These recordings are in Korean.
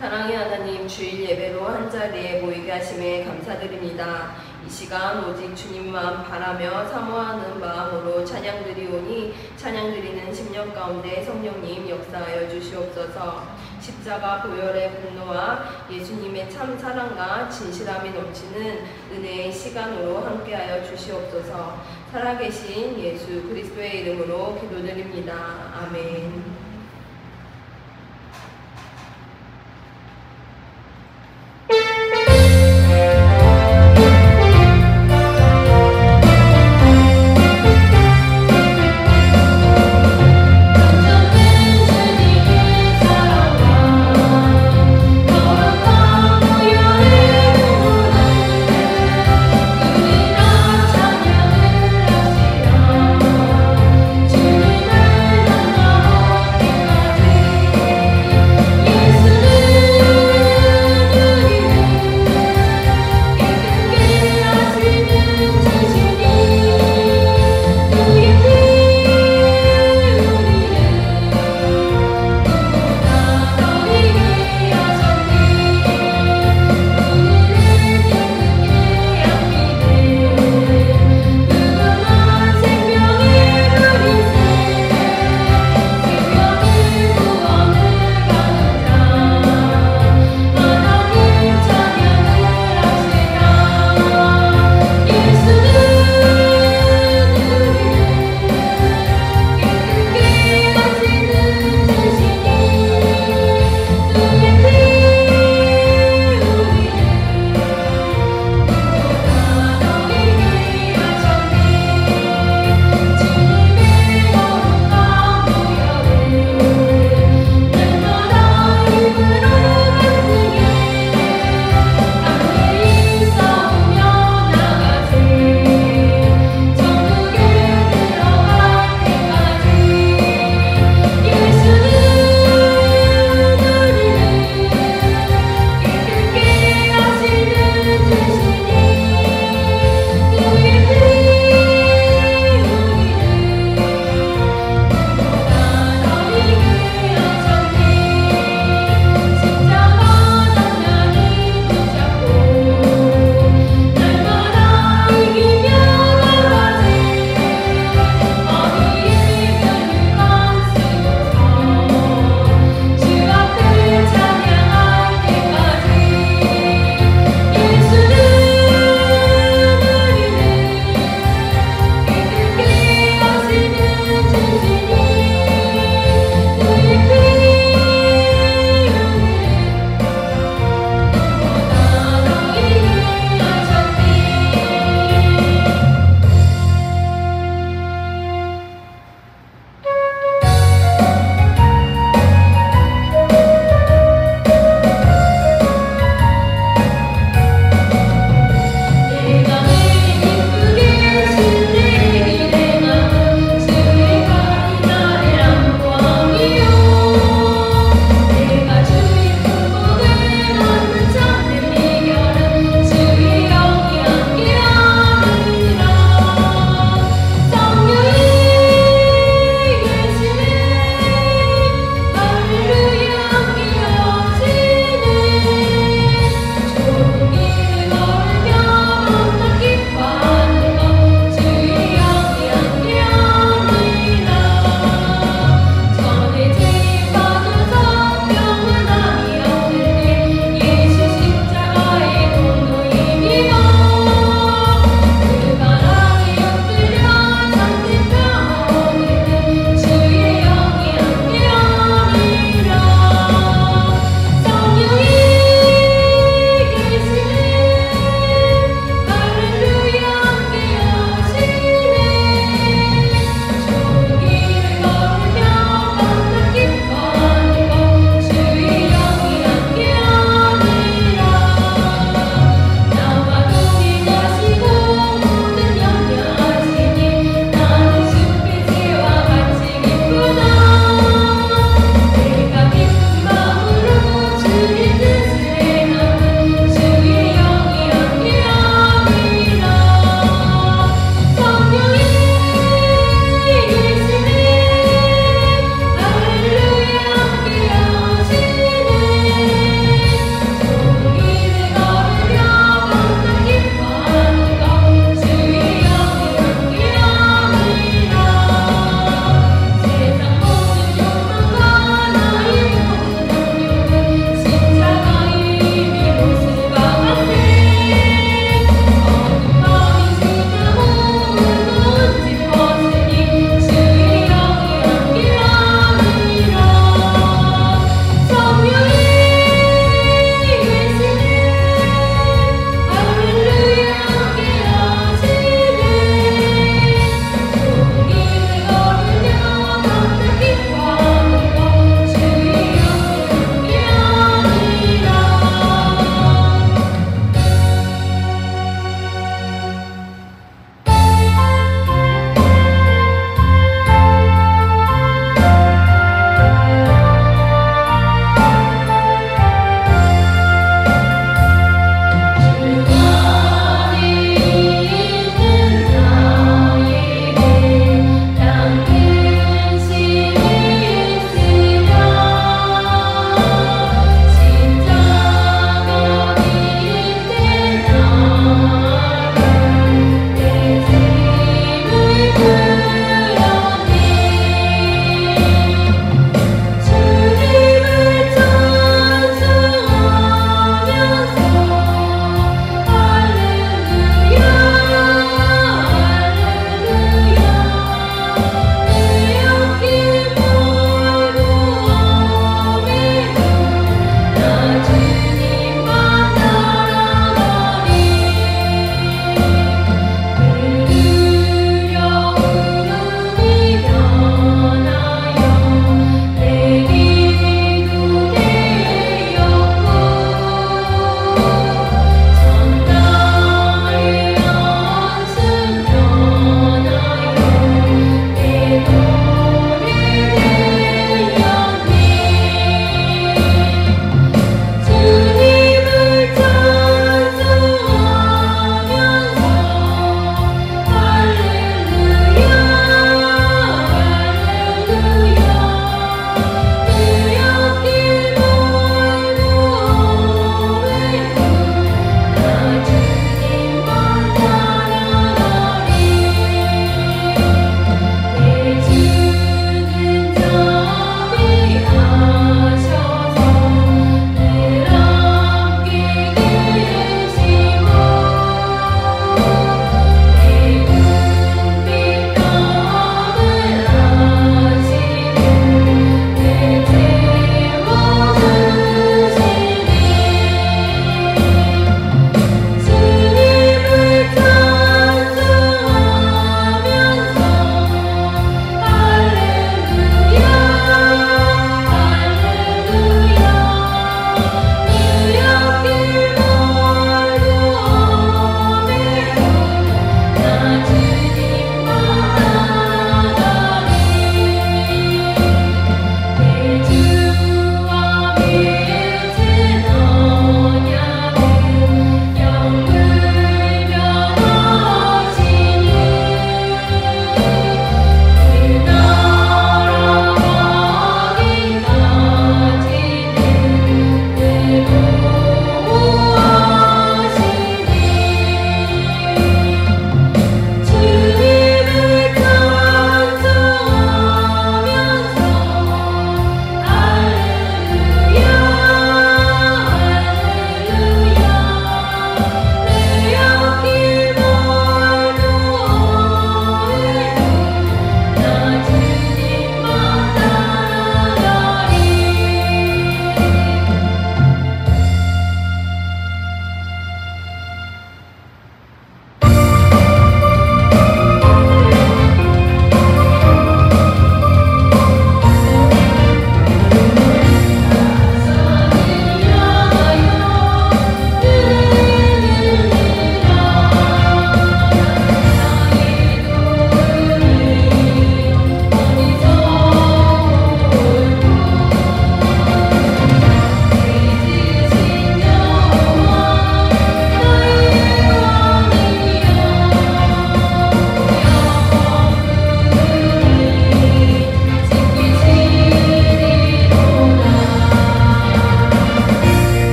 사랑의 하나님, 주일 예배로 한자리에 모이게 하심에 감사드립니다. 이 시간 오직 주님만 바라며 사모하는 마음으로 찬양드리오니 찬양드리는 심령 가운데 성령님 역사하여 주시옵소서. 십자가 보혈의 분노와 예수님의 참 사랑과 진실함이 넘치는 은혜의 시간으로 함께하여 주시옵소서. 살아계신 예수 그리스도의 이름으로 기도드립니다. 아멘. 주님을 만나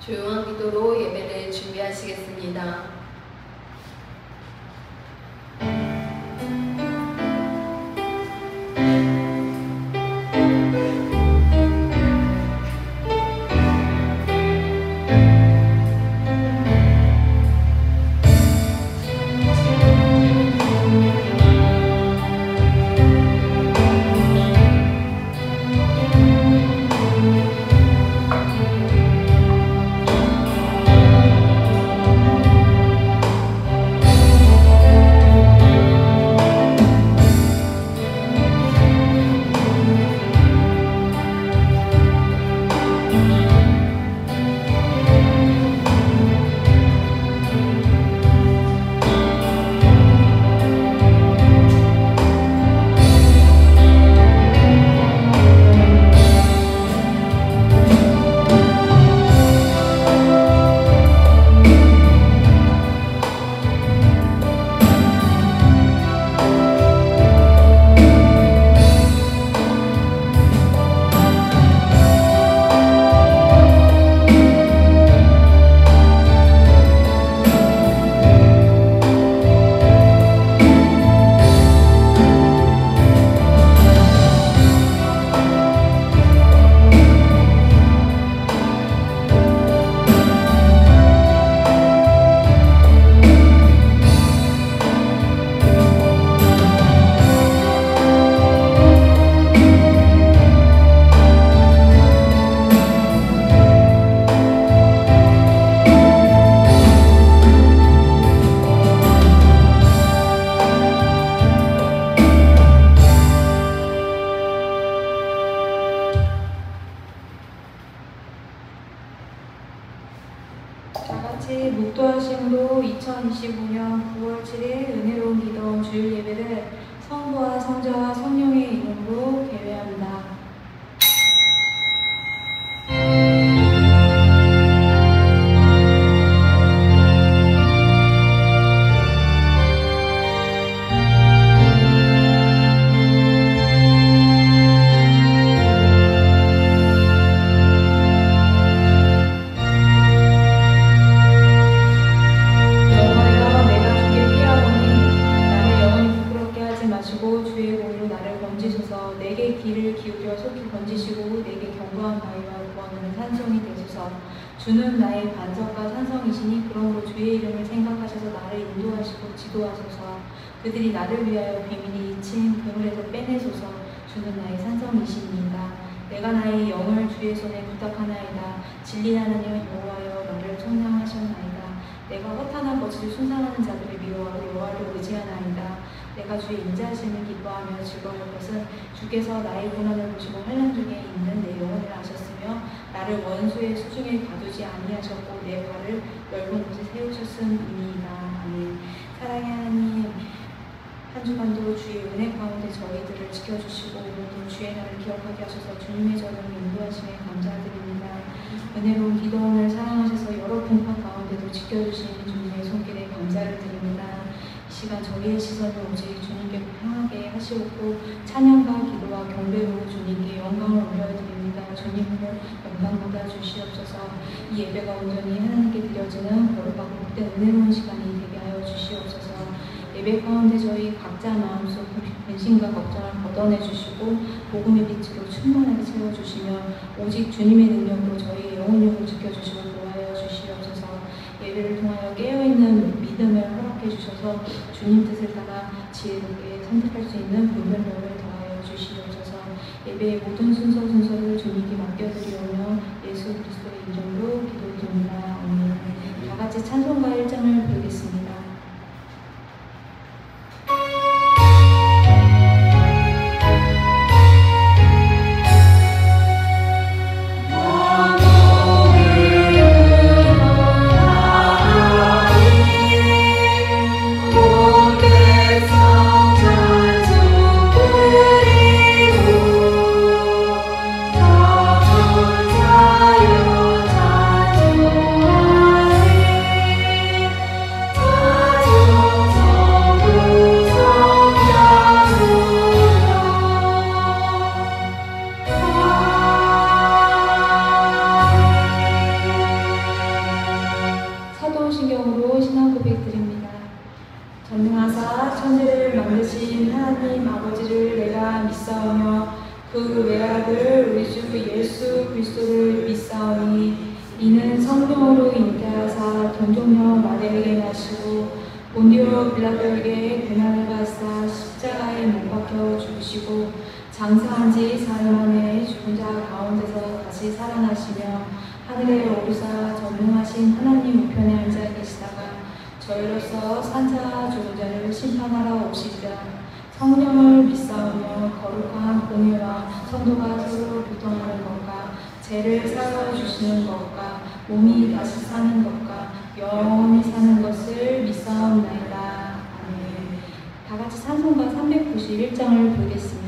조용한 기도로 예배를 준비하시겠습니다. 다같이 묵도하심으로 2025년 9월 7일 은혜로운 기도 주일 예배를 성부와 성자와 성령의 이름으로 개회합니다. 주의 공로 나를 건지소서. 내게 귀를 기울여 속히 건지시고 내게 견고한 바위와 구원하는 산성이 되소서. 주는 나의 반석과 산성이시니 그러므로 주의 이름을 생각하셔서 나를 인도하시고 지도하소서. 그들이 나를 위하여 비밀이 잊힌 그물에서 빼내소서. 주는 나의 산성이시니이다. 내가 나의 영을 주의 손에 부탁하나이다. 진리 하나님 여호와여 나를 청량하셨나이다. 내가 허탄한 것을 순상하는 자들을 미워하고 여호와를 의지하나이다. 내가 주의 인자하심을 기뻐하며 즐거울 것은 주께서 나의 고난을 보시고 환난 중에 있는 내 영혼을 아셨으며 나를 원수의 수중에 가두지 아니하셨고 내 발을 넓은 곳에 세우셨음이니이다. 아멘. 사랑의 하나님, 한 주간도 주의 은혜 가운데 저희들을 지켜주시고 오늘도 주의 날을 기억하게 하셔서 주님의 저를 인도하심에 감사드립니다. 은혜로운 기도원을 사랑하셔서 여러 풍파 가운데도 지켜주시는 주님의 손길에 감사를 드립니다. 이 시간 저희의 시선을 오직 주님께 향하게 하시옵고 찬양과 기도와 경배로 주님께 영광을 올려드립니다. 주님을 영광 받아 주시옵소서. 이 예배가 온전히 하나님께 드려지는 거룩하고 복된 은혜로운 시간이 되게 하여 주시옵소서. 예배 가운데 저희 각자 마음속 근심과 걱정을 걷어내 주시고 복음의 빛으로 충만하게 채워주시며 오직 주님의 능력으로 저희의 영혼력을 지켜주시고 도와여 주시옵소서. 예배를 통하여 깨어있는 믿음을 허락해 주셔서 주님 뜻을 따라 지혜롭게 선택할 수 있는 분별력을 더하여 주시옵소서. 예배의 모든 순서를 주님께 맡겨드리오며 예수 그리스도의 이름으로 기도드립니다. 아멘. 다같이 찬송가 1장을 부르겠습니다. 주 그 외아들 우리 주 예수 그리스도를 믿사오니 이는 성령으로 잉태하사 동정녀 마리아에게 나시고 본디오 빌라도에게 고난을 받사 십자가에 못 박혀 죽으시고 장사한 지 사흘 만에 죽은 자 가운데서 다시 살아나시며 하늘에 오르사 전능하신 하나님 우편에 앉아 계시다가 저희로서 산자 죽은 자를 심판하러 오시리라. 성령을 믿사오며 거룩한 공유와 성도가 서로 교통하는 것과 죄를 사하여 주시는 것과 몸이 다시 사는 것과 영원히 사는 것을 믿사옵나이다. 아멘. 다 같이 찬송가 391장을 부르겠습니다. 주시옵소서.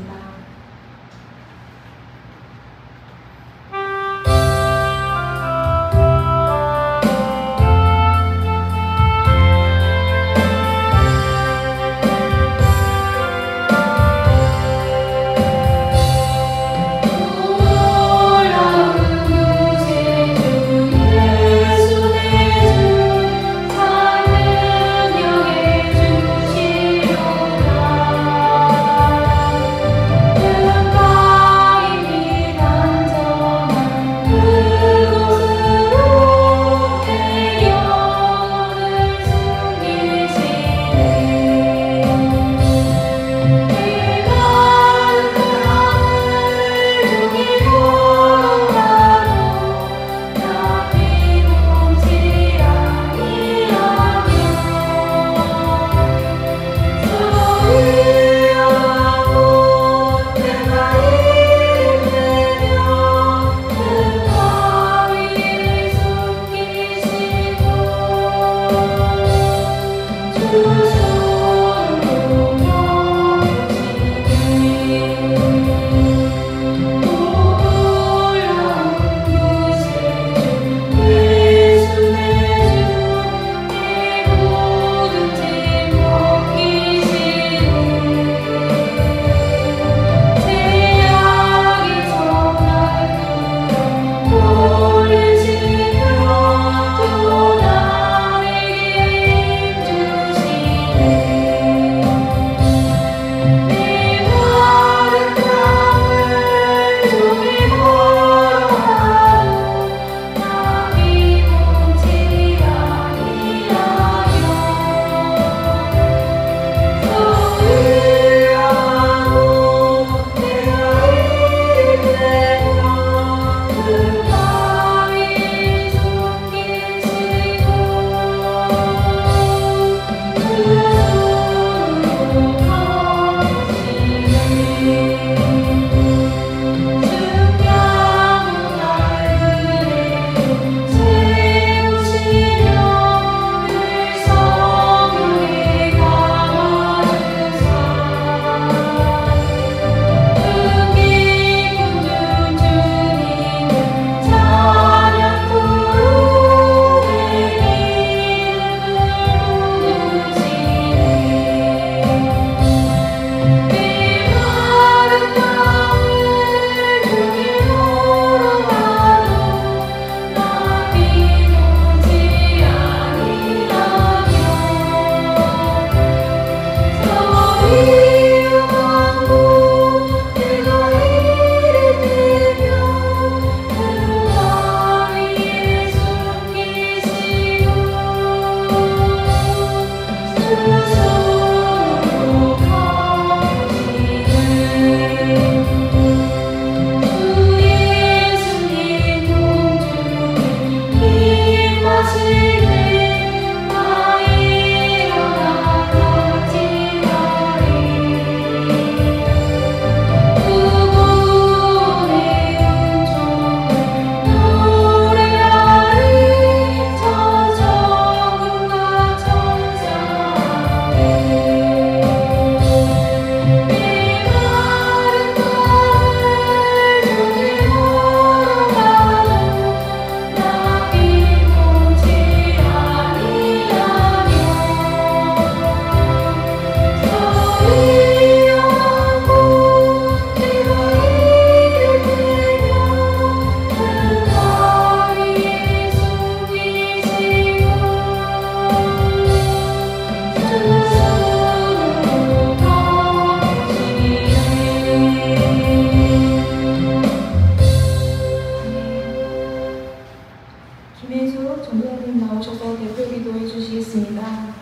전도사님 나오셔서 대표 기도해 주시겠습니다.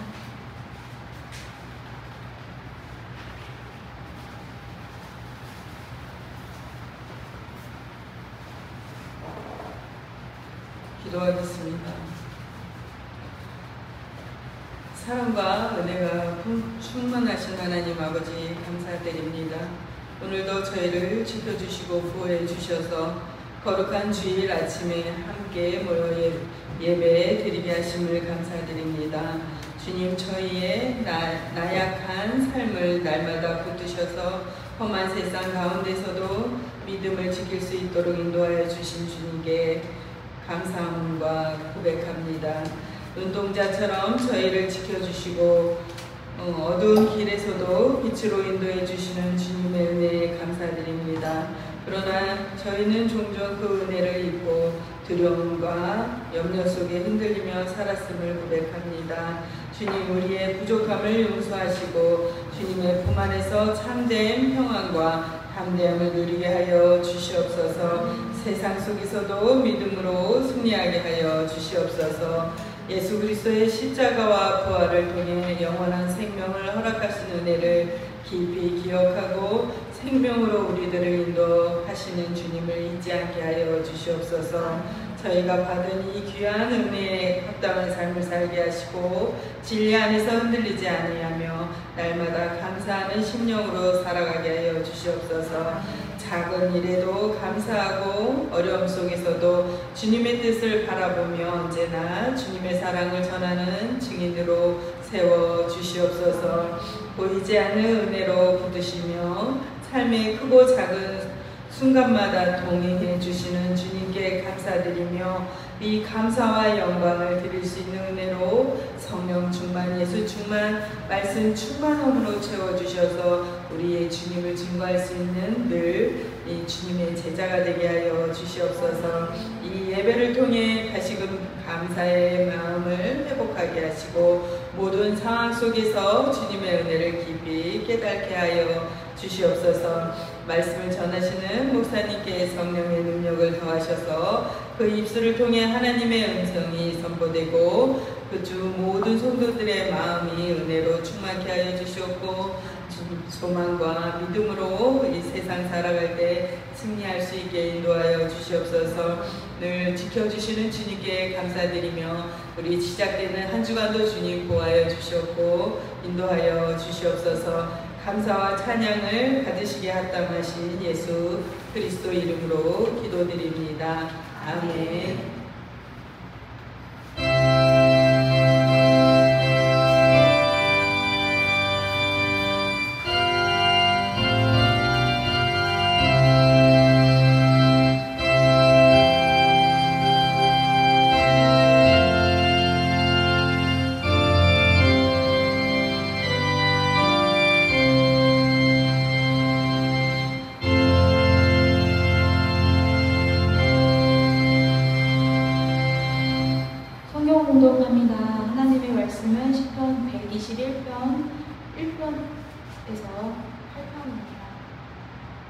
기도하겠습니다. 사랑과 은혜가 충만하신 하나님 아버지 감사드립니다. 오늘도 저희를 지켜주시고 보호해 주셔서 거룩한 주일 아침에 함께 모여 예배 드리게 하심을 감사드립니다. 주님, 저희의 나약한 삶을 날마다 붙드셔서 험한 세상 가운데서도 믿음을 지킬 수 있도록 인도하여 주신 주님께 감사함과 고백합니다. 눈동자처럼 저희를 지켜주시고 어두운 길에서도 빛으로 인도해 주시는 주님의 은혜에 감사드립니다. 그러나 저희는 종종 그 은혜를 잊고 두려움과 염려 속에 흔들리며 살았음을 고백합니다. 주님, 우리의 부족함을 용서하시고 주님의 품 안에서 참된 평안과 담대함을 누리게 하여 주시옵소서. 세상 속에서도 믿음으로 승리하게 하여 주시옵소서. 예수 그리스도의 십자가와 부활을 통해 영원한 생명을 허락하신 은혜를 깊이 기억하고 생명으로 우리들을 인도하시는 주님을 잊지 않게 하여 주시옵소서. 저희가 받은 이 귀한 은혜에 합당한 삶을 살게 하시고 진리 안에서 흔들리지 아니하며 날마다 감사하는 심령으로 살아가게 하여 주시옵소서. 작은 일에도 감사하고 어려움 속에서도 주님의 뜻을 바라보며 언제나 주님의 사랑을 전하는 증인으로 세워 주시옵소서. 보이지 않는 은혜로 붙드시며 삶의 크고 작은 순간마다 동행해 주시는 주님께 감사드리며 이 감사와 영광을 드릴 수 있는 은혜로 성령 충만, 예수 충만, 말씀 충만함으로 채워주셔서 우리의 주님을 증거할 수 있는 늘 이 주님의 제자가 되게 하여 주시옵소서. 이 예배를 통해 다시금 감사의 마음을 회복하게 하시고 모든 상황 속에서 주님의 은혜를 깊이 깨닫게 하여 주시옵소서. 말씀을 전하시는 목사님께 성령의 능력을 더하셔서 그 입술을 통해 하나님의 음성이 선포되고 그 주 모든 성도들의 마음이 은혜로 충만케 하여 주시옵고 소망과 믿음으로 이 세상 살아갈 때 승리할 수 있게 인도하여 주시옵소서. 늘 지켜주시는 주님께 감사드리며 우리 시작되는 한 주간도 주님 보호하여 주시옵고 인도하여 주시옵소서. 감사와 찬양을 받으시게 합당하신 예수 그리스도 이름으로 기도드립니다. 아멘. 공독합니다. 하나님의 말씀은 시편 121편 1편에서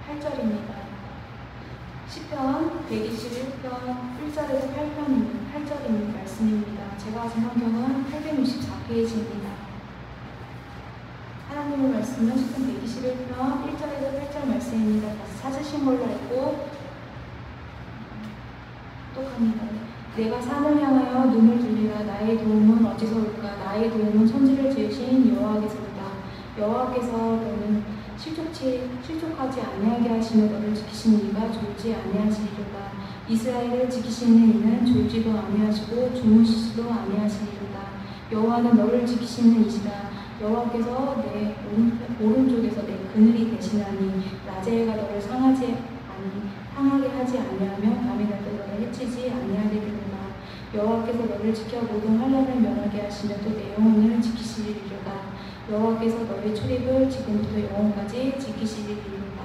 8절입니다. 시편 121편 1절에서 8절인 말씀입니다. 제가 가진 성경은 864페이지입니다. 하나님의 말씀은 시편 121편 1절에서 8절 말씀입니다. 다시 찾으신 걸로 알고 똑똑합니다. 내가 산을 향하여 눈을 들리라. 나의 도움은 어디서 올까? 나의 도움은 천지를 지으신 여호와께서로다. 여호와께서 너는 실족하지 아니하게 하시며 너를 지키신 이가 졸지 아니하시리로다. 이스라엘을 지키시는 이는 졸지도 아니하시고 주무시지도 아니하시리로다. 여호와는 너를 지키시는 이시다. 여호와께서 내 오른쪽에서 내 그늘이 되시나니 낮에 해가 너를 상하게 하지 아니하며 밤이 날 때 너를 해치지 아니하리로다. 여호와께서 너를 지켜 모든 환난을 면하게 하시며 또 내 영혼을 지키시리로다. 여호와께서 너의 출입을 지금부터 영혼까지 지키시리로다.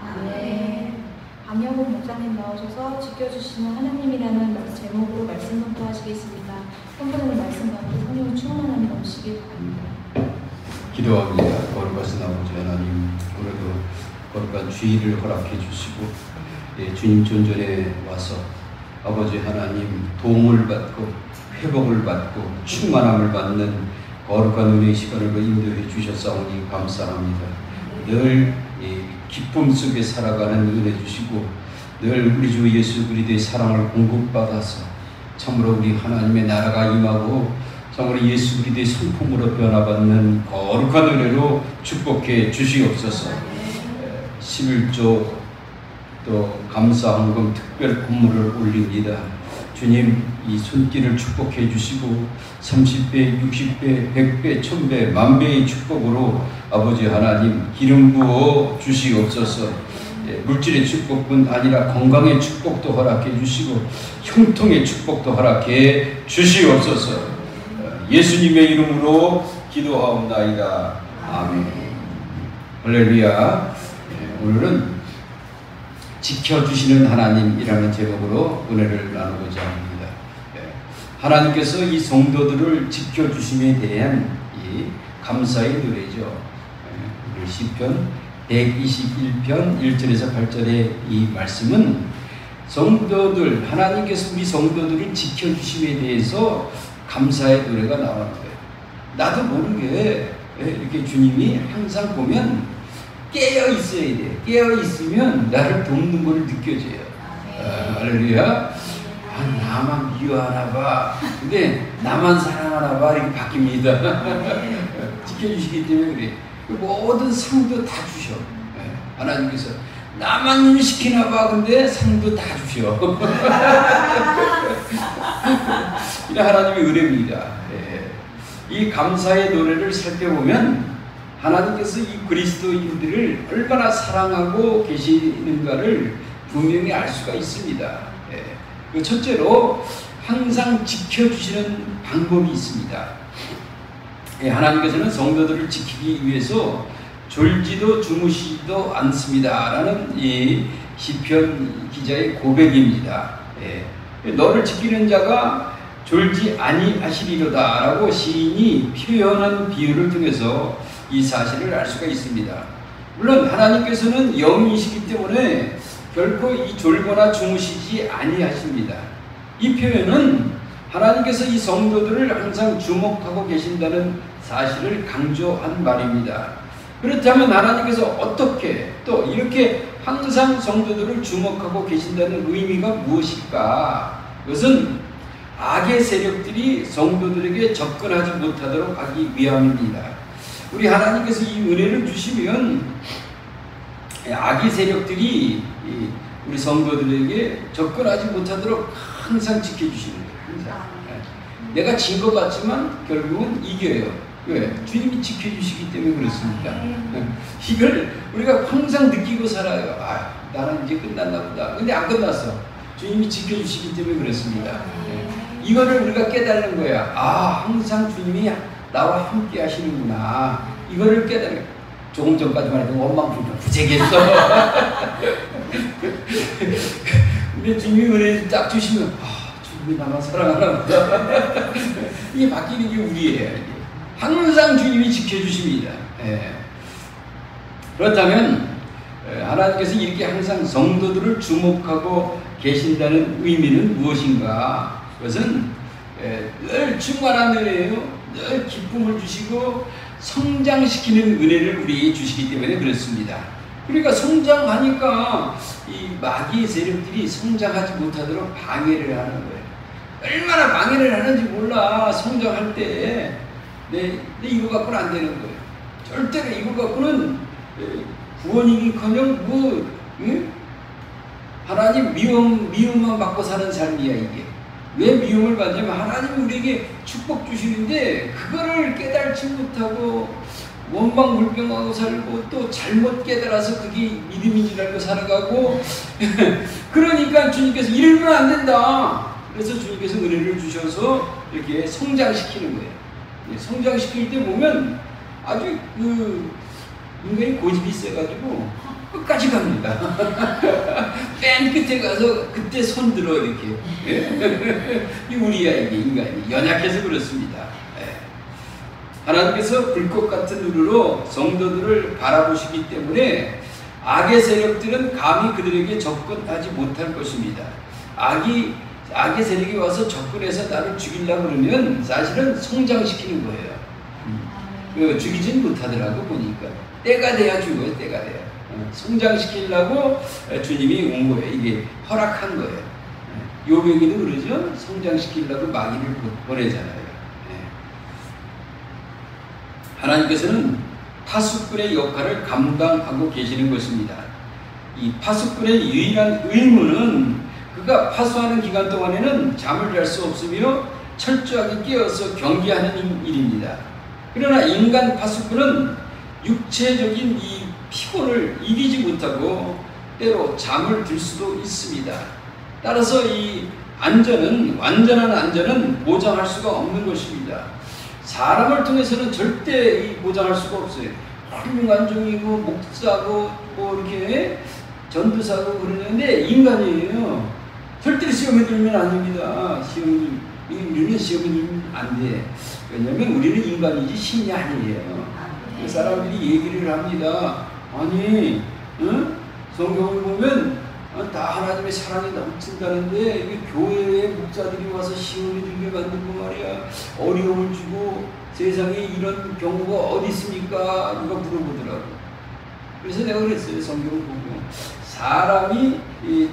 아멘. 강영훈 목사님 나오셔서 지켜주시는 하나님이라는 제목으로 말씀 선포하시겠습니다. 성도님 말씀 가운데 성령 충만함이 넘치길 바랍니다. 기도합니다. 거룩하신 아버지 하나님, 오늘도 거룩한 주일을 허락해 주시고 주님 존전에 와서 아버지 하나님 도움을 받고 회복을 받고 충만함을 받는 거룩한 은혜의 시간을 인도해 주셨사오니 감사합니다. 늘 기쁨 속에 살아가는 은혜 주시고 늘 우리 주 예수 그리스도의 사랑을 공급받아서 참으로 우리 하나님의 나라가 임하고 참으로 예수 그리스도의 성품으로 변화받는 거룩한 은혜로 축복해 주시옵소서. 11조 또 감사헌금 특별 건물을 올립니다. 주님, 이 손길을 축복해 주시고 30배, 60배, 100배, 1000배, 만배의 축복으로 아버지 하나님 기름 부어 주시옵소서. 물질의 축복뿐 아니라 건강의 축복도 허락해 주시고 형통의 축복도 허락해 주시옵소서. 예수님의 이름으로 기도하옵나이다. 아멘. 할렐루야. 오늘은 지켜주시는 하나님이라는 제목으로 은혜를 나누고자 합니다. 하나님께서 이 성도들을 지켜주심에 대한 이 감사의 노래죠. 우리 시편 121편 1절에서 8절의 이 말씀은 성도들, 하나님께서 우리 성도들을 지켜주심에 대해서 감사의 노래가 나오는 거예요. 나도 모르게 이렇게 주님이 항상 보면 깨어 있어야 돼. 깨어 있으면 나를 돕는 걸 느껴져요. 할렐루야. 나만 미워하나 봐. 근데 나만 사랑하나 봐. 이렇게 바뀝니다. 지켜주시기 때문에 그래. 모든 상도 다 주셔. 하나님께서 나만 시키나 봐. 근데 상도 다 주셔. 이게 하나님의 은혜입니다. 이 감사의 노래를 살펴보면 하나님께서 이 그리스도인들을 얼마나 사랑하고 계시는가를 분명히 알 수가 있습니다. 첫째로 항상 지켜주시는 방법이 있습니다. 하나님께서는 성도들을 지키기 위해서 졸지도 주무시지도 않습니다 라는 이 시편 기자의 고백입니다. 너를 지키는 자가 졸지 아니하시리로다 라고 시인이 표현한 비유를 통해서 이 사실을 알 수가 있습니다. 물론 하나님께서는 영이시기 때문에 결코 이 졸거나 주무시지 아니하십니다. 이 표현은 하나님께서 이 성도들을 항상 주목하고 계신다는 사실을 강조한 말입니다. 그렇다면 하나님께서 어떻게 또 이렇게 항상 성도들을 주목하고 계신다는 의미가 무엇일까? 그것은 악의 세력들이 성도들에게 접근하지 못하도록 하기 위함입니다. 우리 하나님께서 이 은혜를 주시면 악의 세력들이 우리 성도들에게 접근하지 못하도록 항상 지켜주시는 거예요. 항상. 내가 진 것 같지만 결국은 이겨요. 왜? 주님이 지켜주시기 때문에 그렇습니다. 이걸 우리가 항상 느끼고 살아요. 나는 이제 끝났나 보다. 근데 안 끝났어. 주님이 지켜주시기 때문에 그렇습니다. 이거를 우리가 깨달는 거야. 항상 주님이 나와 함께 하시는구나. 이거를 깨달아요. 조금 전까지만 해도 원망불평 부재겠어. 근데 주님이 은혜를 딱 주시면 주님이 나만 사랑하나 보다. 이게 바뀌는 게 우리예요. 항상 주님이 지켜주십니다. 그렇다면 하나님께서 이렇게 항상 성도들을 주목하고 계신다는 의미는 무엇인가? 그것은 늘 충만한 은혜예요. 늘 기쁨을 주시고 성장시키는 은혜를 우리에게 주시기 때문에 그렇습니다. 그러니까 성장하니까 이 마귀의 세력들이 성장하지 못하도록 방해를 하는 거예요. 얼마나 방해를 하는지 몰라. 성장할 때 내 이거 갖고는 안 되는 거예요. 절대로 이거 갖고는 구원이긴커녕 하나님 미움만 받고 사는 삶이야 이게. 왜 미움을 받냐면 하나님이 우리에게 축복 주시는데 그거를 깨달지 못하고 원망불평하고 살고 또 잘못 깨달아서 그게 믿음인 줄 알고 살아가고 그러니까 주님께서 이러면 안 된다. 그래서 주님께서 은혜를 주셔서 이렇게 성장시키는 거예요. 성장시킬 때 보면 아주 인간이 고집이 세가지고 끝까지 갑니다. 맨 끝에 가서 그때 손 들어 이렇게. 이 우리야 이게 인간이 연약해서 그렇습니다. 하나님께서 불꽃 같은 눈으로 성도들을 바라보시기 때문에 악의 세력들은 감히 그들에게 접근하지 못할 것입니다. 악이 악의 세력이 와서 접근해서 나를 죽이려고 그러면 사실은 성장시키는 거예요. 죽이진 못하더라고 보니까. 때가 돼야 죽어요. 때가 돼야. 성장시키려고 주님이 온 거예요. 이게 허락한 거예요. 요백이도 그러죠. 성장시키려고 마귀를 보내잖아요. 하나님께서는 파수꾼의 역할을 감당하고 계시는 것입니다. 이 파수꾼의 유일한 의무는 그가 파수하는 기간 동안에는 잠을 잘 수 없으며 철저하게 깨어서 경계하는 일입니다. 그러나 인간 파수꾼은 육체적인 이 피곤을 이기지 못하고 때로 잠을 들 수도 있습니다. 따라서 이 완전한 안전은 보장할 수가 없는 것입니다. 사람을 통해서는 절대 보장할 수가 없어요. 훌륭한 종이고 목사고 뭐 이렇게 전도사고 그러는데 인간이에요. 절대로 시험에 들면 안 됩니다. 우리는 시험에 들면 안 돼. 왜냐면 우리는 인간이지 신이 아니에요. 사람들이 얘기를 합니다. 아니, 성경을 보면 다 하나님의 사랑이 넘친다는데 이게 교회에 목사들이 와서 시험에 들게 만들고 말이야. 어려움을 주고 세상에 이런 경우가 어디 있습니까? 누가 물어보더라고. 그래서 내가 그랬어요. 성경을 보고 사람이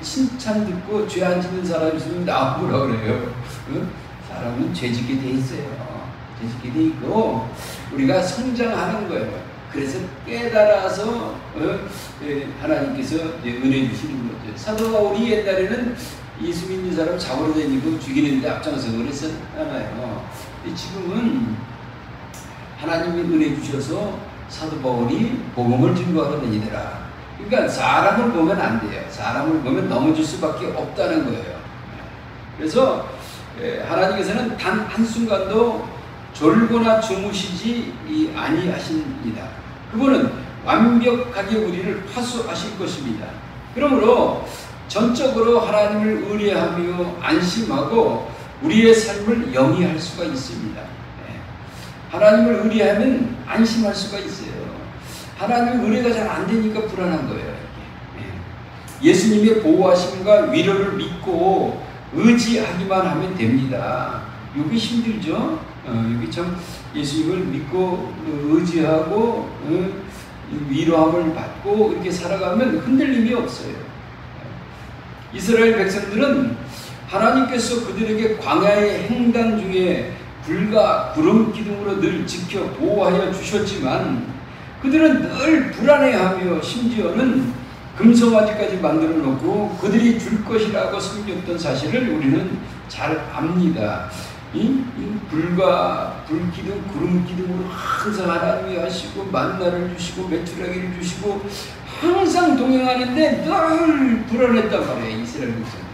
칭찬 듣고 죄 안 짓는 사람이 있으면 나오라 그래요. 사람은 죄 짓게 돼 있어요. 죄 짓게 돼 있고 우리가 성장하는 거예요. 그래서 깨달아서 하나님께서 은혜 주시는 거죠. 사도 바울이 옛날에는 예수 믿는 사람 잡으러 다니고 죽이는데 앞장서고 그랬었잖아요. 지금은 하나님이 은혜 주셔서 사도 바울이 복음을 증거하러 다니더라. 그러니까 사람을 보면 안 돼요. 사람을 보면 넘어질 수밖에 없다는 거예요. 그래서 하나님께서는 단 한순간도 졸거나 주무시지 아니하십니다. 그분은 완벽하게 우리를 파수하실 것입니다. 그러므로 전적으로 하나님을 의뢰하며 안심하고 우리의 삶을 영위할 수가 있습니다. 하나님을 의뢰하면 안심할 수가 있어요. 하나님 의뢰가 잘 안 되니까 불안한 거예요. 예수님의 보호하심과 위로를 믿고 의지하기만 하면 됩니다. 이게 힘들죠? 여기 참 예수님을 믿고 의지하고 위로함을 받고 이렇게 살아가면 흔들림이 없어요. 이스라엘 백성들은 하나님께서 그들에게 광야의 횡단 중에 불과 구름 기둥으로 늘 지켜 보호하여 주셨지만 그들은 늘 불안해하며 심지어는 금송아지까지 만들어 놓고 그들이 줄 것이라고 섬겼던 사실을 우리는 잘 압니다. 이 불과 불기둥, 구름기둥으로 항상 하나님이 하시고 만나를 주시고 메추라기를 주시고 항상 동행하는데 늘 불안했단 말이에요. 이스라엘 백성들이.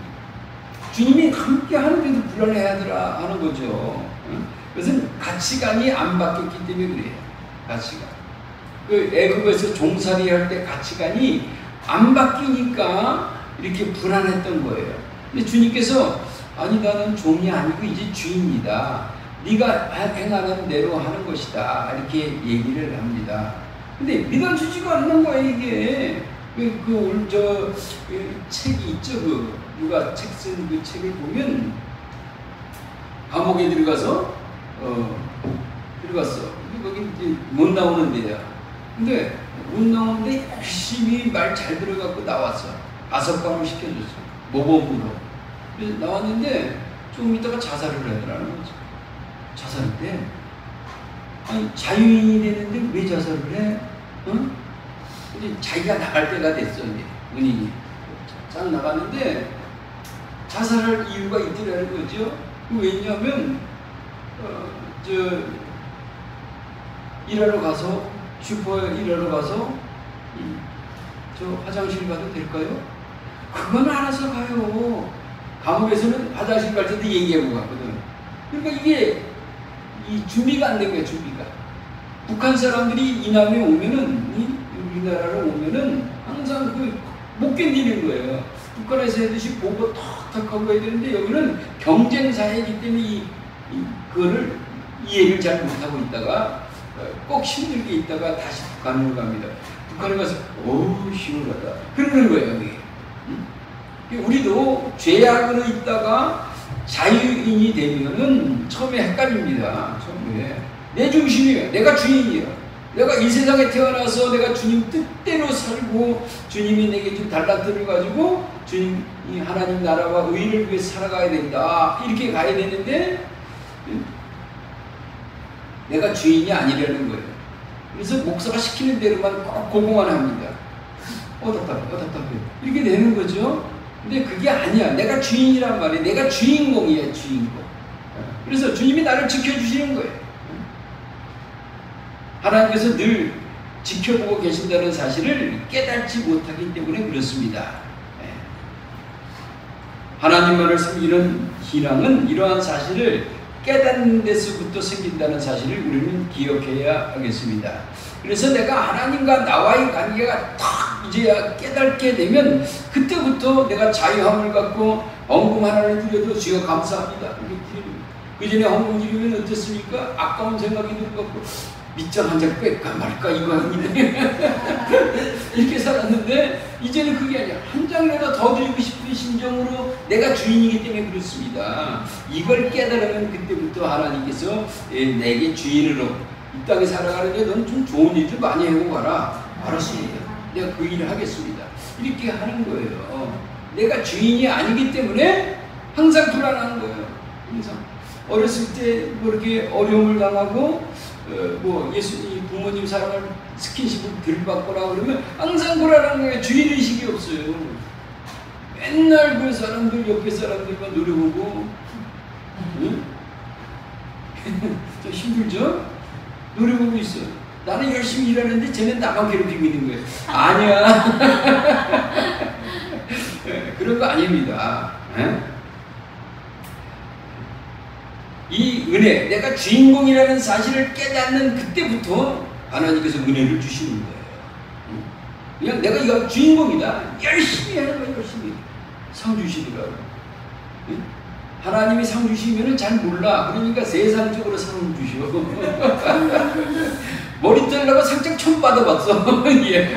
주님이 함께 하는데도 불안해하더라 하는 거죠. 그것은 가치관이 안 바뀌었기 때문에 그래요. 가치관. 그 애굽에서 종살이 할 때 가치관이 안 바뀌니까 이렇게 불안했던 거예요. 근데 주님께서 아니 나는 종이 아니고 이제 주인이다. 네가 행하는 대로 하는 것이다. 이렇게 얘기를 합니다. 근데 믿어주지가 않는 거예요 이게. 그 책이 있죠. 누가 책 쓴 그 책을 보면 감옥에 들어갔어. 거기 이제 못 나오는 데야. 근데 못 나오는데 열심히 말 잘 들어갖고 나왔어. 5방을 시켜줬어. 모범으로. 그래서 나왔는데 조금 있다가 자살을 하더라는 거죠. 자살을 해. 아니 자유인이 되는데 왜 자살을 해? 응? 이제 자기가 나갈 때가 됐어. 이제 은인이 쫙 나가는데 자살할 이유가 있더라는 거죠. 왜냐하면 일하러 가서 슈퍼에 일하러 가서 저 화장실 가도 될까요? 그건 알아서 가요. 감옥에서는 화장실 갈 때도 얘기하고 갔거든. 그러니까 이게 이 준비가 안 된 거야. 준비가. 북한 사람들이 이남에 오면은 우리나라로 오면은 항상 못 견디는 거예요. 북한에서 해듯이 보고 턱턱 하고 해야 되는데 여기는 경쟁 사회이기 때문에 그거를 이해를 잘 못하고 있다가 꼭 힘들게 있다가 다시 북한으로 갑니다. 북한에 가서 어우 시원하다 그러는 거예요. 이게. 우리도 죄악으로 있다가 자유인이 되면은 처음에 헷갈립니다. 처음에 내 중심이야. 내가 주인이야. 내가 이 세상에 태어나서 내가 주님 뜻대로 살고 주님이 내게 준 달란트를 가지고 주님 하나님 나라와 의를 위해 살아가야 된다. 이렇게 가야 되는데 내가 주인이 아니라는 거예요. 그래서 목사가 시키는 대로만 꼭 고공만 합니다. 답답해. 이렇게 되는 거죠. 근데 그게 아니야. 내가 주인이란 말이야. 내가 주인공이야, 주인공. 그래서 주님이 나를 지켜주시는 거예요. 하나님께서 늘 지켜보고 계신다는 사실을 깨닫지 못하기 때문에 그렇습니다. 하나님만을 섬기는 신앙은 이러한 사실을 깨닫는 데서부터 생긴다는 사실을 우리는 기억해야 하겠습니다. 그래서 내가 하나님과 나와의 관계가 탁 이제야 깨닫게 되면 그때부터 내가 자유함을 갖고 헌금 하나를 드려도 주여 감사합니다. 이렇게 드립니다. 그 전에 헌금 드리면 어땠습니까? 아까운 생각이 들 것 같고 밑장 한 장 뺄까 말까 이거 아닌데 이렇게 살았는데 이제는 그게 아니야. 한 장이라도 더 드리고 싶은 심정으로 내가 주인이기 때문에 그렇습니다. 이걸 깨달으면 그때부터 하나님께서 내게 주인으로 이 땅에 살아가는데 넌 좀 좋은 일 좀 많이 해고 가라. 알았습니다. 내가 그 일을 하겠습니다. 이렇게 하는 거예요. 내가 주인이 아니기 때문에 항상 불안한 거예요. 항상 어렸을 때 뭐 이렇게 어려움을 당하고 뭐 예수님 부모님 사랑을 스킨십을 덜 받거나 그러면 항상 불안한 거예요. 주인의식이 없어요. 맨날 그 사람들 옆에 사람들만 노려보고 응? 좀 힘들죠? 노려보고 있어요. 나는 열심히 일하는데 쟤는 나만 괴롭히고 있는 거예요. 아니야. 그런 거 아닙니다. 이 은혜, 내가 주인공이라는 사실을 깨닫는 그때부터 하나님께서 은혜를 주시는 거예요. 그냥 내가 이거 주인공이다. 열심히 하는 거예요. 열심히. 상 주시더라고요. 하나님이 상 주시면 잘 몰라. 그러니까 세상적으로 상을 주셔. 머리 자르려고 상장 처음 받아봤어. 예.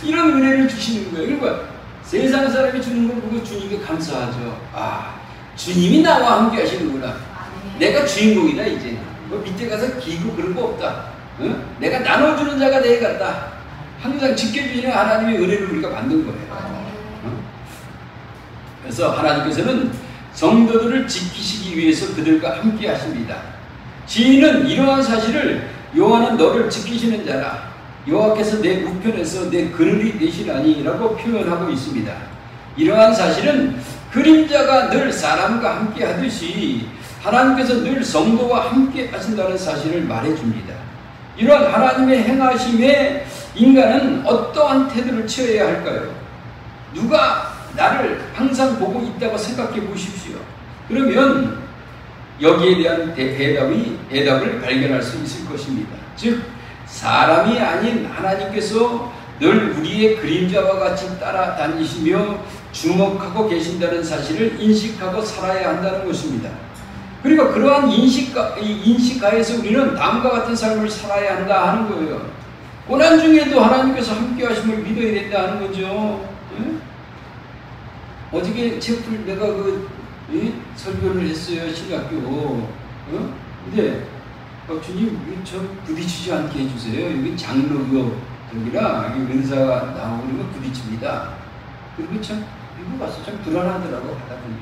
이런 은혜를 주시는 거예요. 그러니까 세상 사람이 주는 걸 보고 주님께 감사하죠. 주님이 나와 함께 하시는구나. 내가 주인공이다 이제. 뭐 밑에 가서 기고 그런 거 없다. 내가 나눠주는 자가 되어 갔다. 항상 지켜주시는 하나님의 은혜를 우리가 받는 거예요. 그래서 하나님께서는 성도들을 지키시기 위해서 그들과 함께 하십니다. 시인은 이러한 사실을 여호와는 너를 지키시는 자라. 여호와께서 내 우편에서 내 그늘이 되시나니 라고 표현하고 있습니다. 이러한 사실은 그림자가 늘 사람과 함께 하듯이 하나님께서 늘 성도와 함께 하신다는 사실을 말해줍니다. 이러한 하나님의 행하심에 인간은 어떠한 태도를 취해야 할까요? 누가 나를 항상 보고 있다고 생각해 보십시오. 그러면 여기에 대한 대답을 발견할 수 있을 것입니다. 즉 사람이 아닌 하나님께서 늘 우리의 그림자와 같이 따라다니시며 주목하고 계신다는 사실을 인식하고 살아야 한다는 것입니다. 그리고 그러한 인식하에서 우리는 다음과 같은 삶을 살아야 한다 하는 거예요. 고난 중에도 하나님께서 함께 하심을 믿어야 된다 하는 거죠. 어저께 채플 내가 설교를 했어요. 신학교. 근데 주님 저 부딪히지 않게 해주세요. 여기 장로교 저기라 여기 은사가 나오고 그러면 부딪힙니다. 그리고 참 이거 봤어. 참 불안하더라고. 하다 보니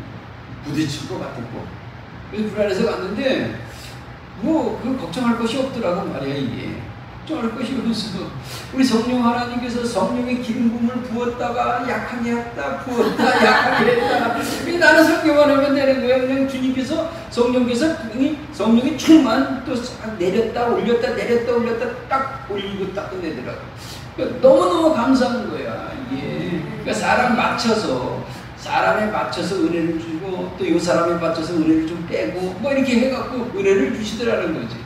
부딪힐 것 같았고 그래서 불안해서 갔는데 뭐 그 걱정할 것이 없더라고 말이야. 이게 걱정할 것이 없어서 우리 성령 하나님께서 성령의 기름 부음을 부었다가 약하게 했다 부었다 약하게 했다. 나는 성령만 하면 되는 거야. 그냥 주님께서 성령께서 성령의 충만 또 내렸다 올렸다 내렸다 올렸다 딱 올리고 딱 끝내더라고. 그러니까 너무너무 감사한 거야. 이게 그러니까 사람에 맞춰서 은혜를 주고 또 이 사람에 맞춰서 은혜를 좀 빼고 뭐 이렇게 해갖고 은혜를 주시더라는 거지.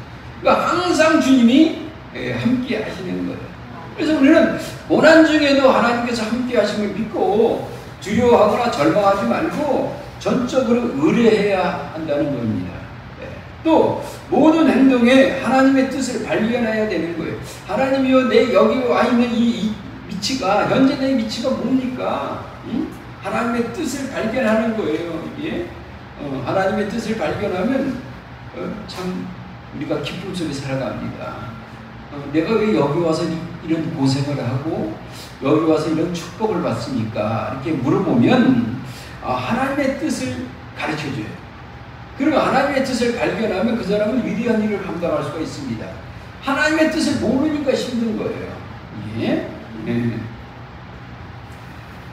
그러니까 항상 주님이 함께 하시는 거예요. 그래서 우리는 고난 중에도 하나님께서 함께 하심을 믿고 두려워하거나 절망하지 말고 전적으로 의뢰해야 한다는 겁니다. 또 모든 행동에 하나님의 뜻을 발견해야 되는 거예요. 하나님이여 내 여기 와 있는 이 위치가 현재 내 위치가 뭡니까? 하나님의 뜻을 발견하는 거예요. 이게 하나님의 뜻을 발견하면 참 우리가 기쁨 속에 살아갑니다. 내가 왜 여기 와서 이런 고생을 하고 여기 와서 이런 축복을 받습니까? 이렇게 물어보면 하나님의 뜻을 가르쳐줘요. 그리고 하나님의 뜻을 발견하면 그 사람은 위대한 일을 감당할 수가 있습니다. 하나님의 뜻을 모르니까 힘든 거예요. 예? 네.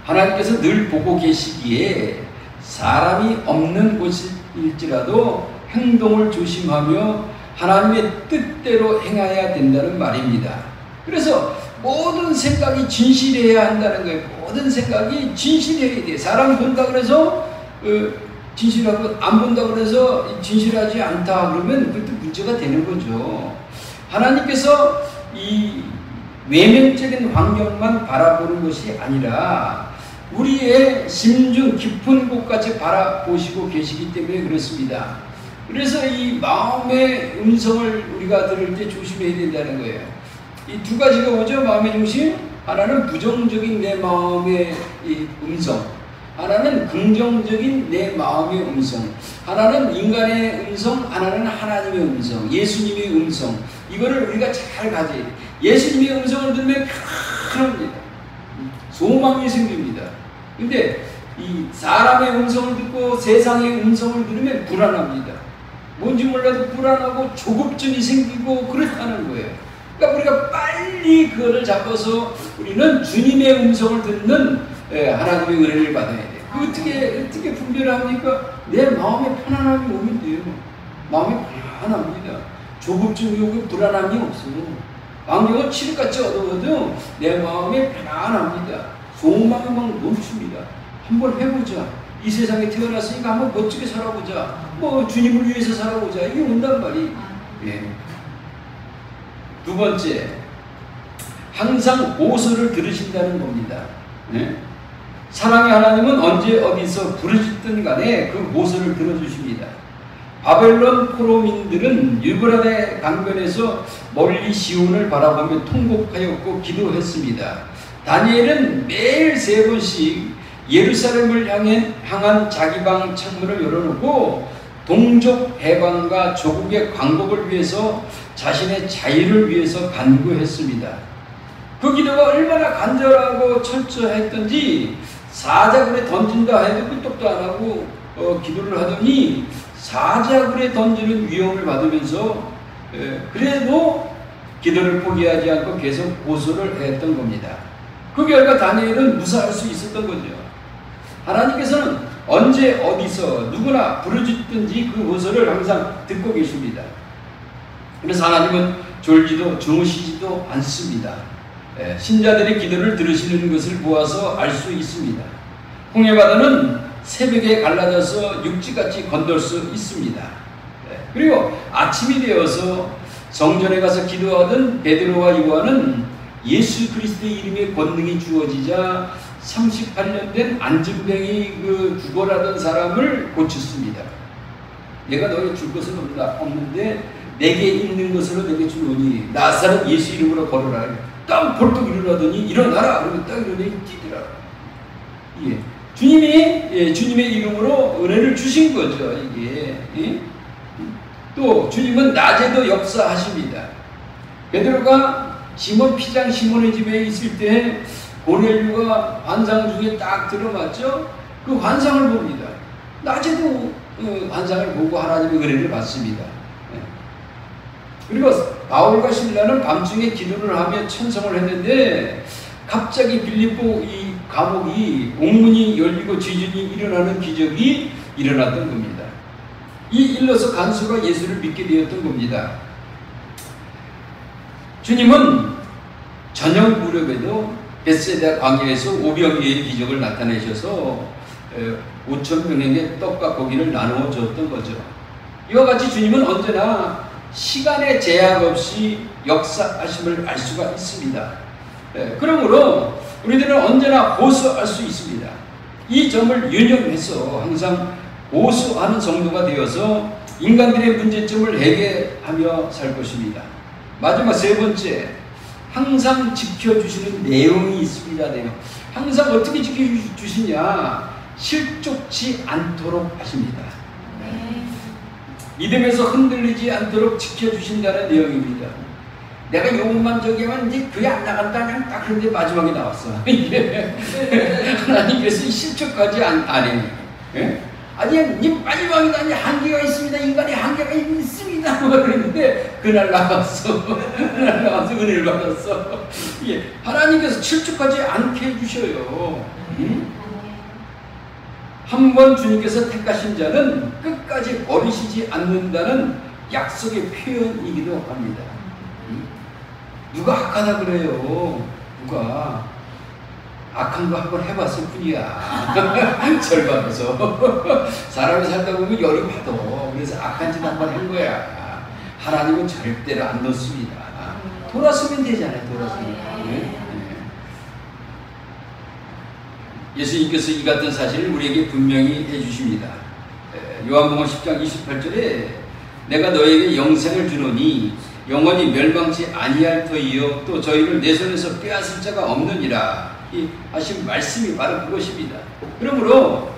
하나님께서 늘 보고 계시기에 사람이 없는 곳일지라도 행동을 조심하며 하나님의 뜻대로 행해야 된다는 말입니다. 그래서 모든 생각이 진실해야 한다는 거예요. 모든 생각이 진실해야 돼. 사람 본다 그래서 진실하고 안 본다 그래서 진실하지 않다 그러면 그것도 문제가 되는 거죠. 하나님께서 이 외면적인 환경만 바라보는 것이 아니라 우리의 심중 깊은 곳까지 바라보시고 계시기 때문에 그렇습니다. 그래서 이 마음의 음성을 우리가 들을 때 조심해야 된다는 거예요. 이 두 가지가 뭐죠? 마음의 중심? 하나는 부정적인 내 마음의 이 음성, 하나는 긍정적인 내 마음의 음성, 하나는 인간의 음성, 하나는 하나님의 음성, 예수님의 음성. 이거를 우리가 잘 가져야 돼요. 예수님의 음성을 들으면 편합니다. 소망이 생깁니다. 근데 이 사람의 음성을 듣고 세상의 음성을 들으면 불안합니다. 뭔지 몰라도 불안하고 조급증이 생기고 그렇다는 거예요. 그러니까 우리가 빨리 그거를 잡아서 우리는 주님의 음성을 듣는 하나님의 은혜를 받아야 돼요. 어떻게 분별을 합니까? 내 마음에 편안함이 오면 돼요. 마음이 편안합니다. 조급증이 오고 불안함이 없어요. 안경은 칠흑같이 어두워도 내 마음에 편안합니다. 소망이 막 넘칩니다. 한번 해보자. 이 세상에 태어났으니까 한번 멋지게 살아보자. 뭐 주님을 위해서 살아보자. 이게 온단 말이. 예. 두 번째, 항상 보소를 들으신다는 겁니다. 예? 사랑의 하나님은 언제 어디서 부르짖든 간에 그 보소를 들어주십니다. 바벨론 포로민들은 유브라데 강변에서 멀리 시온을 바라보며 통곡하였고 기도했습니다. 다니엘은 매일 3번씩 예루살렘을 향한 자기 방 창문을 열어놓고 동족 해방과 조국의 광복을 위해서 자신의 자유를 위해서 간구했습니다. 그 기도가 얼마나 간절하고 철저했던지 사자굴에 던진다 해도 끄떡도 안 하고 기도를 하더니 사자굴에 던지는 위험을 받으면서 그래도 기도를 포기하지 않고 계속 고소를 했던 겁니다. 그 결과 다니엘은 무사할 수 있었던 거죠. 하나님께서는 언제 어디서 누구나 부르짖든지 그 고소를 항상 듣고 계십니다. 그래서 하나님은 졸지도 주무시지도 않습니다. 신자들의 기도를 들으시는 것을 보아서 알 수 있습니다. 홍해바다는 새벽에 갈라져서 육지같이 건널 수 있습니다. 그리고 아침이 되어서 성전에 가서 기도하던 베드로와 요한은 예수 그리스도의 이름에 권능이 주어지자 38년 된 안진뱅이 그 죽어라던 사람을 고쳤습니다. 내가 너에게 줄 것은 없는데 내게 있는 것으로 내게 주노니 나사렛 예수 이름으로 걸어라. 딱 벌떡 일어나더니 일어나라. 그러면 딱 일어나니 뛰더라. 예. 주님의 이름으로 은혜를 주신 거죠. 이게. 예? 또 주님은 낮에도 역사하십니다. 베드로가 시몬 피장 시몬의 집에 있을 때 고넬료가 환상 중에 딱 들어맞죠. 그 환상을 봅니다. 낮에도 환상을 보고 하나님의 은혜를 받습니다. 그리고 바울과 실라는 밤중에 기도를 하며 천성을 했는데 갑자기 빌립보 이 감옥이 옥문이 열리고 지진이 일어나는 기적이 일어났던 겁니다. 이 일로서 간수가 예수를 믿게 되었던 겁니다. 주님은 저녁 무렵에도 벳세다 광야에서 오병이어의 기적을 나타내셔서 5,000명에게 떡과 고기를 나누어 줬던 거죠. 이와 같이 주님은 언제나 시간의 제약 없이 역사하심을 알 수가 있습니다. 그러므로 우리들은 언제나 보수할 수 있습니다. 이 점을 유념해서 항상 보수하는 정도가 되어서 인간들의 문제점을 해결하며 살 것입니다. 마지막 3번째, 항상 지켜주시는 내용이 있습니다. 내용. 항상 어떻게 지켜주시냐? 실족치 않도록 하십니다. 네. 믿음에서 흔들리지 않도록 지켜주신다는 내용입니다. 내가 요것만 저기 하면 이제 그게 안 나간다. 그냥 딱 그런데 마지막에 나왔어. 이게 하나님께서 실족하지 않으니. 예? 아니, 마지막에도 아니 한계가 있습니다. 인간의 한계가 있습니다. 뭐 그랬는데 그날 나왔어. 그날 나와서 은혜를 받았어. 예. 하나님께서 실족하지 않게 해주셔요. 한 번 주님께서 택하신 자는 끝까지 버리시지 않는다는 약속의 표현이기도 합니다. 누가 악하다 그래요? 누가 악한 거 한번 해봤을 뿐이야. 절 받아서 사람이 살다 보면 열이 받아. 그래서 악한 짓 한번 한 거야. 하나님은 절대로 안 놓습니다. 돌아서면 되잖아요. 돌아서면. 네? 예수님께서 이 같은 사실을 우리에게 분명히 해주십니다. 요한복음 10장 28절에 내가 너에게 영생을 주노니 영원히 멸망치 아니할 터이요 또 저희를 내 손에서 빼앗을 자가 없느니라 이 하신 말씀이 바로 그것입니다. 그러므로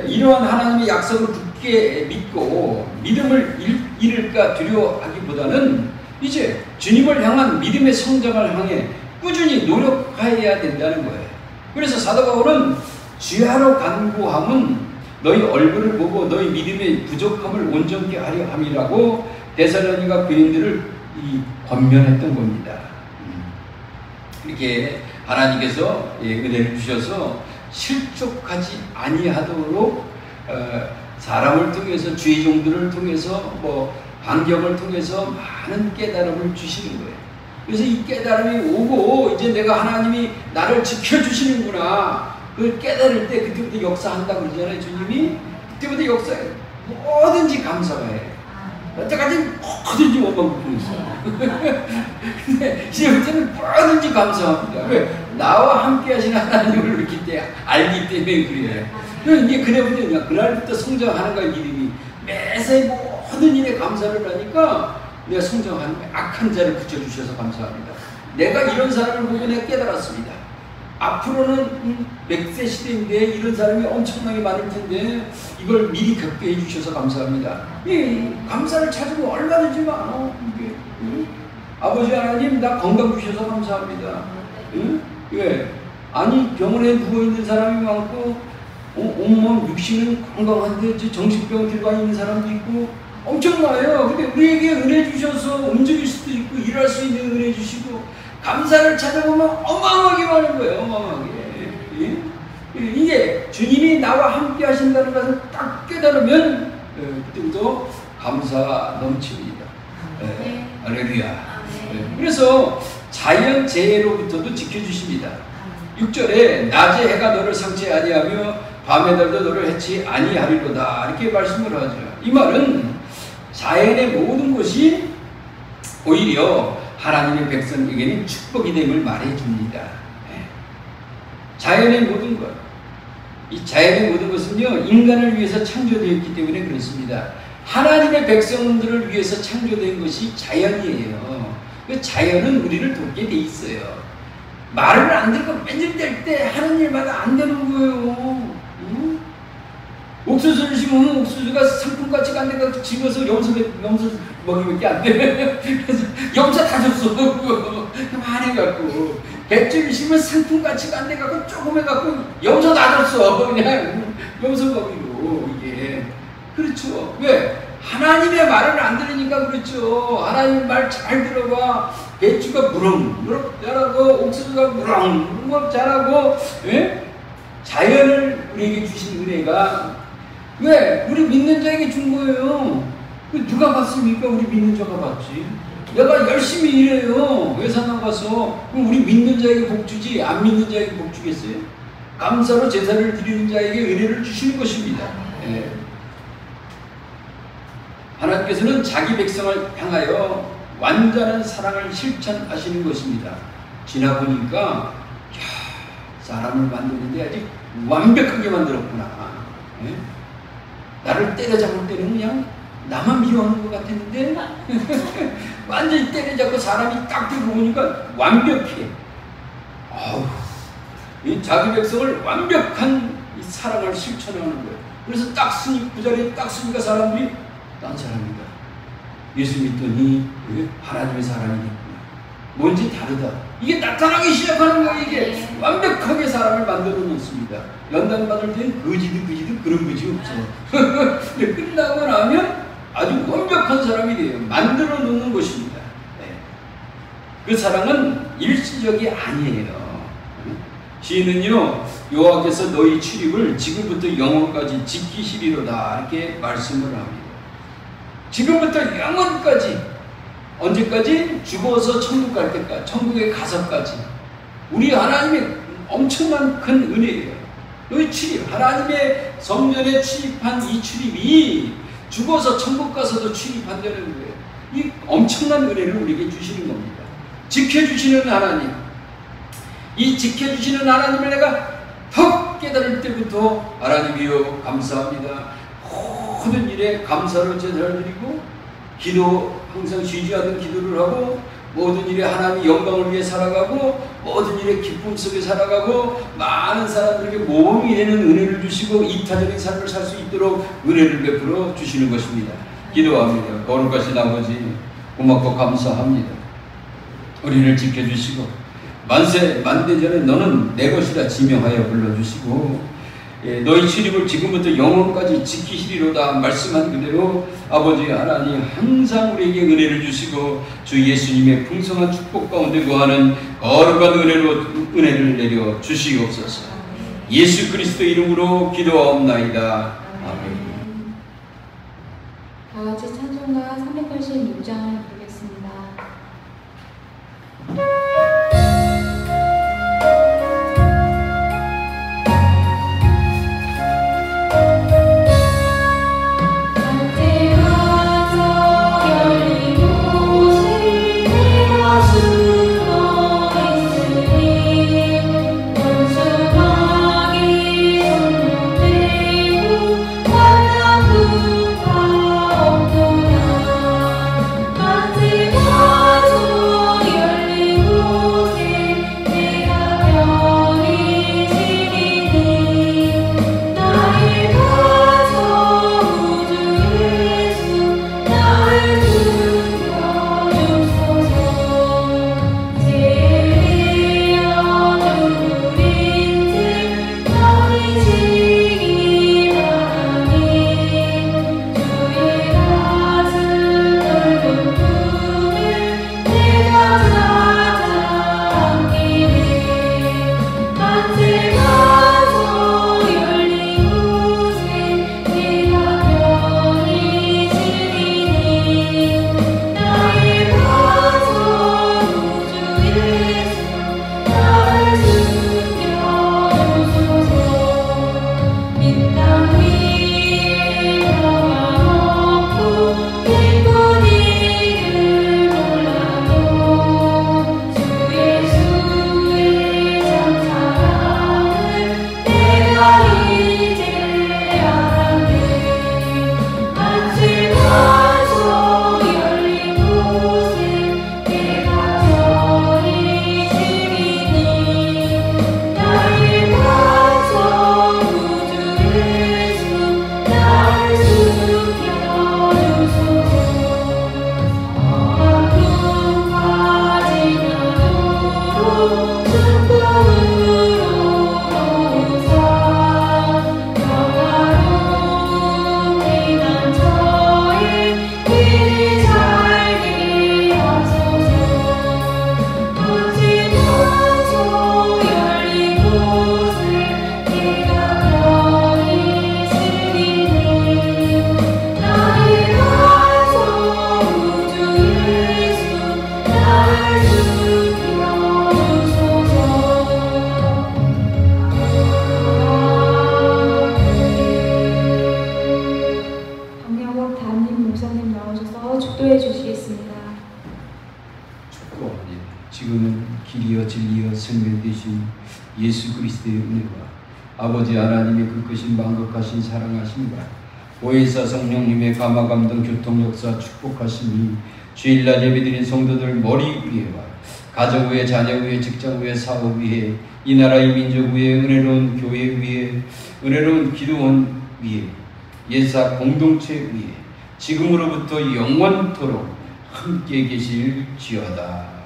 이러한 하나님의 약속을 굳게 믿고 믿음을 잃을까 두려워하기보다는 이제 주님을 향한 믿음의 성장을 향해 꾸준히 노력해야 된다는 거예요. 그래서 사도 바울은 주야로 간구함은 너희 얼굴을 보고 너희 믿음의 부족함을 온전케 하려 함이라고 데살로니가 교인들을 권면했던 겁니다. 이렇게 하나님께서 은혜를 주셔서 실족하지 아니하도록 사람을 통해서 주의 종들을 통해서 뭐 환경을 통해서 많은 깨달음을 주시는 거예요. 그래서 이 깨달음이 오고 이제 내가 하나님이 나를 지켜주시는구나 그걸 깨달을 때 그때부터 역사한다 그러잖아요. 주님이 그때부터 역사해. 뭐든지 감사해. 여태까지 뭐든지 못 먹고 있어요. 근데 이제부터는 뭐든지 감사합니다. 왜? 나와 함께 하시는 하나님을 이렇게 때 알기 때문에 그래요. 그럼 이게 그래부터 그날부터 성장하는 거야. 믿음이 매사에 모든 일에 감사를 하니까 내가 성장하는 거야. 악한 자를 붙여주셔서 감사합니다. 내가 이런 사람을 보고 내가 깨달았습니다. 앞으로는 100세 시대인데 이런 사람이 엄청나게 많을 텐데 이걸 미리 겪게 해주셔서 감사합니다. 감사를 찾으면 얼마든지 많아. 아버지 하나님 나 건강 주셔서 감사합니다. 왜? 아니 병원에 누워있는 사람이 많고 온몸 육신은 건강한데 정신병 들어가 있는 사람도 있고 엄청 많아요. 근데 우리에게 은혜 주셔서 움직일 수도 있고 일할 수 있는 은혜 주시고 감사를 찾아보면 어마어마하게 많은 거예요. 어마어마하게. 이게 주님이 나와 함께 하신다는 것을 딱 깨달으면 그때부터 감사 넘칩니다. 할렐루야. 그래서 자연재해로부터도 지켜주십니다. 6절에 낮에 해가 너를 상치 아니하며 밤의 달도 너를 해치 아니하리로다 이렇게 말씀을 하죠. 이 말은 자연의 모든 것이 오히려 하나님의 백성에게는 축복이 됨을 말해줍니다. 자연의 모든 것, 이 자연의 모든 것은요 인간을 위해서 창조되었기 때문에 그렇습니다. 하나님의 백성들을 위해서 창조된 것이 자연이에요. 그 자연은 우리를 돕게 돼 있어요. 말을 안 듣고 맨날 될 때 하는 일마다 안 되는 거예요. 옥수수를 심으면 옥수수가 상품가치가 안 돼서 집어서 염소 먹이밖에 안 돼. 그래서 염소 다 줬어. 그만해갖고 배추를 심으면 상품가치가 안 돼갖고 조금 해갖고 염소 다 줬어. 그냥 염소 먹이로 이게 그렇죠. 왜? 하나님의 말을 안 들으니까 그렇죠. 하나님 말 잘 들어봐. 배추가 무럭무럭 자라고 옥수수가 무럭무럭 자라고 자연을 우리에게 주신 은혜가 왜? 우리 믿는 자에게 준 거예요. 누가 봤습니까? 우리 믿는 자가 봤지. 내가 열심히 일해요. 회사만 가서. 그럼 우리 믿는 자에게 복 주지 안 믿는 자에게 복 주겠어요? 감사로 제사를 드리는 자에게 은혜를 주시는 것입니다. 하나님께서는 자기 백성을 향하여 완전한 사랑을 실천하시는 것입니다. 지나보니까 사람을 만드는데 아직 완벽하게 만들었구나. 나를 때려잡을 때는 그냥 나만 미워하는 것 같았는데 완전히 때려잡고 사람이 딱 들어오니까 완벽해. 이 자기 백성을 완벽한 이 사랑을 실천하는 거예요. 그래서 딱 쓰니 그 자리에 딱 쓰니까 사람들이 딴 사람이다. 예수 믿더니 하나님의 사람이 됐구나. 뭔지 다르다. 이게 나타나기 시작하는 거예요. 이게 완벽하게 사람을 만들어 놓습니다. 연단 받을 때는 거지도 그런 거지 없어. 근데 끝나고 나면 아주 완벽한 사람이 돼요. 만들어 놓는 것입니다. 네. 그 사랑은 일시적이 아니에요. 시인은요, 여호와께서 너희 출입을 지금부터 영원까지 지키시리로다 이렇게 말씀을 합니다. 지금부터 영원까지, 언제까지? 죽어서 천국 갈 때까지, 천국에 가서까지. 우리 하나님의 엄청난 큰 은혜예요. 너희 출입, 하나님의 성전에 출입한 이 출입이 죽어서 천국 가서도 출입한다는 거예요. 이 엄청난 은혜를 우리에게 주시는 겁니다. 지켜주시는 하나님, 이 지켜주시는 하나님을 내가 턱 깨달을 때부터 하나님이여 감사합니다. 모든 일에 감사로 제사를 드리고 기도, 항상 쉬지 않는 기도를 하고 모든 일에 하나님의 영광을 위해 살아가고 모든 일에 기쁨 속에 살아가고 많은 사람들에게 모험이 되는 은혜를 주시고 이타적인 삶을 살 수 있도록 은혜를 베풀어 주시는 것입니다. 기도합니다. 거룩하신 아버지, 고맙고 감사합니다. 우리를 지켜주시고 만세 만대전에 너는 내 것이라 지명하여 불러주시고 너희 출입을 지금부터 영원까지 지키시리로다 말씀한 그대로 아버지 하나님 항상 우리에게 은혜를 주시고 주 예수님의 풍성한 축복 가운데 거하는 거룩한 은혜를 내려 주시옵소서. 예수 그리스도 이름으로 기도하옵나이다. 아멘. 다 같이 찬송가 386장을 부르겠습니다. 예수 그리스도의 은혜와 아버지 하나님의 그 크신 만극하신 사랑하심과 보혜사 성령님의 감화감동 교통역사 축복하심이 주일날 예배드린 성도들 머리 위에와 가정 위에 자녀 위에 직장 위에 사업 위에 이 나라의 민족 위에, 은혜로운 교회 위에, 은혜로운 기도원 위에, 예사 공동체 위에 지금으로부터 영원토록 함께 계실지어다.